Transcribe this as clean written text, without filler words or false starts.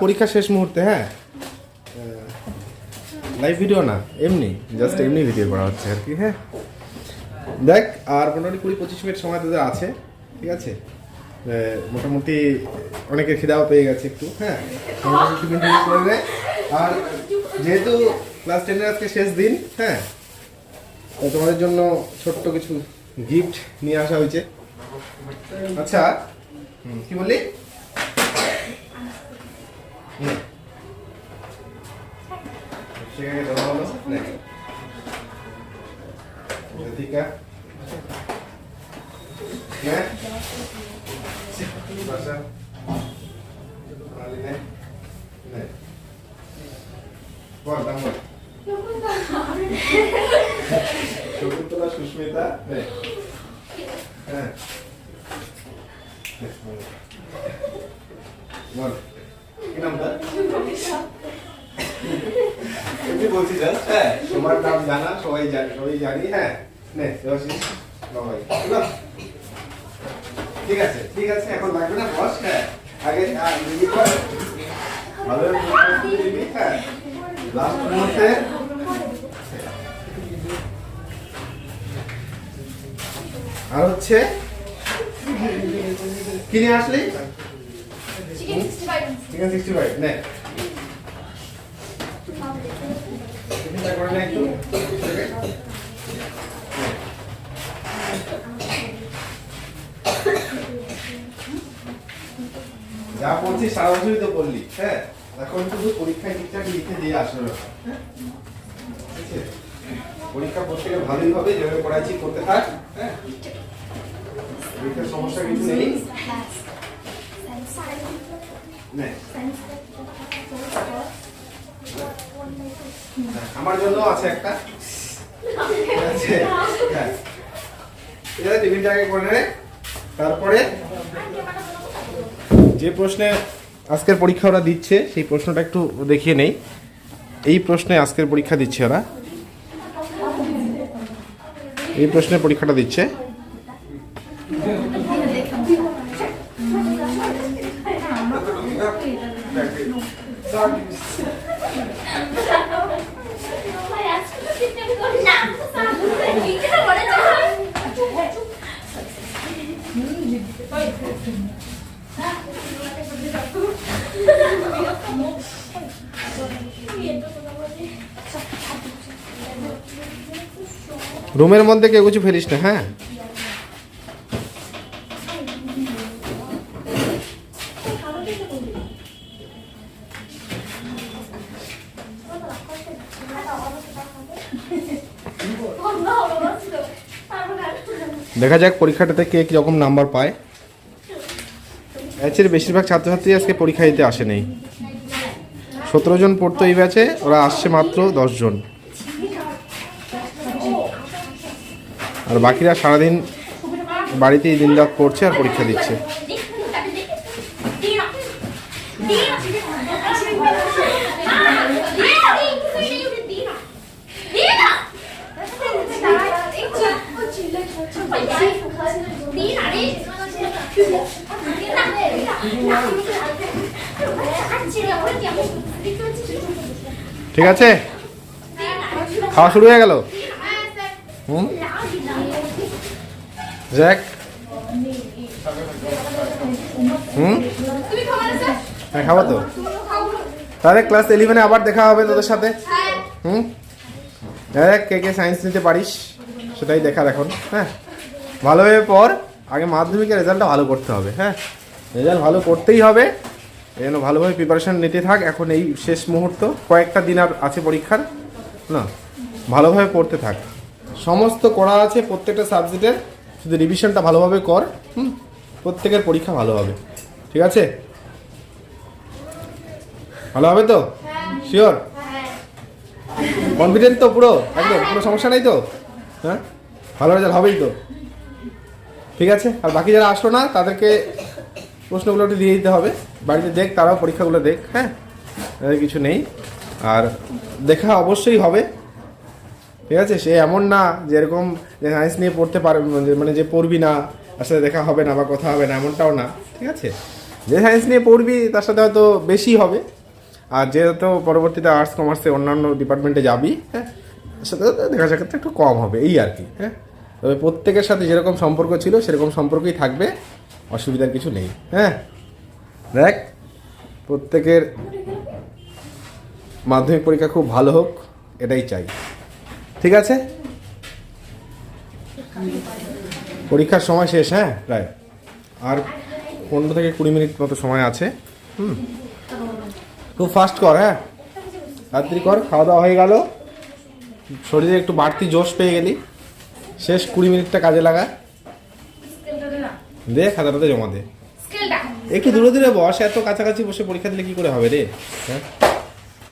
পরীক্ষা শেষ মুহূর্তে, হ্যাঁ লাইভ ভিডিও না, এমনি জাস্ট এমনি ভিডিও করা হচ্ছে আর কি। হ্যাঁ দেখ, আর মোটামুটি 20-25 মিনিট সময় তোদের আছে, ঠিক আছে? মোটামুটি অনেকের খিদাও পেয়ে গেছে একটু, হ্যাঁ করে নে। আর যেহেতু ক্লাস 10-এর আজকে শেষ দিন, হ্যাঁ তোমাদের জন্য ছোট্ট কিছু গিফট নিয়ে আসা হয়েছে। আচ্ছা কি বললি? শকুন্তলা সুস্মিতা, হ্যাঁ বল কি নামটা? এমনি বলছি জাস্ট, হ্যাঁ তোমার নাম জানা, সবাই জানি, হ্যাঁ নে দেবাশিস বাবাই, ঠিক আছে ঠিক আছে, এখন লাগবে না বস, হ্যাঁ আগে ভালো দিবি, হ্যাঁ লাস্ট মুহূর্তে আর হচ্ছে কি নিয়ে আসলি? চিকেন 65 নে চিকেনটা করে নে একটু। যা বলছি সারা বছরই তো বললি, হ্যাঁ এখন শুধু পরীক্ষায় ঠিকঠাক লিখে দিয়ে আসলে পরীক্ষা প্রত্যেকের ভালোই হবে, যেভাবে পড়াইছি করতে থাক, হ্যাঁ পরীক্ষার সমস্যা কিছু নেই। আমার জন্য আছে একটা, টিফিনটাকে করে নে। তারপরে যে প্রশ্নে আজকের পরীক্ষা ওরা দিচ্ছে সেই প্রশ্নটা একটু দেখিয়ে নেই। এই প্রশ্নে আজকের পরীক্ষা দিচ্ছে ওরা, এই প্রশ্নের পরীক্ষাটা দিচ্ছে। রুমের মধ্যে কেউ কিছু ফেলিস না, হ্যাঁ দেখা যাক পরীক্ষাটাতে কে কিরকম নাম্বার পায়। ব্যাচের বেশিরভাগ ছাত্রছাত্রী আজকে পরীক্ষা দিতে আসে নেই। 17 জন পড়তো এই ব্যাচে, ওরা আসছে মাত্র 10 জন, আর বাকিরা সারাদিন বাড়িতেই দিন রাত পড়ছে আর পরীক্ষা দিচ্ছে। ঠিক আছে, খাওয়া শুরু হয়ে গেল। জ্যাক হ্যাঁ খাবো তো, তাহলে ক্লাস 11-এ আবার দেখা হবে তোদের সাথে। দেখ কে কে সায়েন্স নিতে পারিস সেটাই দেখার এখন। হ্যাঁ ভালোভাবে পর, আগে মাধ্যমিকের রেজাল্টটা ভালো করতে হবে, হ্যাঁ রেজাল্ট ভালো করতেই হবে, এই জন্য ভালোভাবে প্রিপারেশান নিতে থাক। এখন এই শেষ মুহূর্ত, কয়েকটা দিন আর আছে পরীক্ষার, না ভালোভাবে পড়তে থাক। সমস্ত করা আছে প্রত্যেকটা সাবজেক্টের, শুধু রিভিশনটা ভালোভাবে কর, প্রত্যেকের পরীক্ষা ভালো হবে, ঠিক আছে? ভালো হবে তো? শিওর? কনফিডেন্ট তো পুরো একদম? কোনো সমস্যা নেই তো? হ্যাঁ ভালো রেজাল্ট হবেই তো, ঠিক আছে? আর বাকি যারা আসলো না তাদেরকে প্রশ্নগুলো একটু দিয়ে দিতে হবে, বাড়িতে দেখ, তারাও পরীক্ষাগুলো দেখ, হ্যাঁ কিছু নেই। আর দেখা অবশ্যই হবে, ঠিক আছে? সে এমন না যে এরকম যে সায়েন্স নিয়ে পড়তে পারবে, মানে যে পড়বি না আসলে দেখা হবে না বা কথা হবে না, এমনটাও না, ঠিক আছে? যে সায়েন্স নিয়ে পড়বি তার সাথে হয়তো বেশি হবে, আর যেহেতু পরবর্তীতে আর্টস কমার্সে অন্যান্য ডিপার্টমেন্টে যাবি, হ্যাঁ, তার সাথে দেখা সাক্ষাৎ একটু কম হবে এই আর কি। হ্যাঁ, তবে প্রত্যেকের সাথে যেরকম সম্পর্ক ছিল সেরকম সম্পর্কই থাকবে, অসুবিধার কিছু নেই। হ্যাঁ, দেখ প্রত্যেকের মাধ্যমিক পরীক্ষা খুব ভালো হোক, এটাই চাই। ঠিক আছে, পরীক্ষার সময় শেষ, হ্যাঁ প্রায় আর 15 থেকে 20 মিনিট মতো সময় আছে। খুব ফাস্ট কর, হ্যাঁ তাড়াতাড়ি কর। খাওয়া দাওয়া হয়ে গেল, শরীরে একটু বাড়তি জোশ পেয়ে গেলি, শেষ 20 মিনিটটা কাজে লাগা, দে খাতাটাতে জমা দে। একটু দূরে দূরে বস, এত কাছাকাছি বসে পরীক্ষা দিলে কি করে হবে রে? হ্যাঁ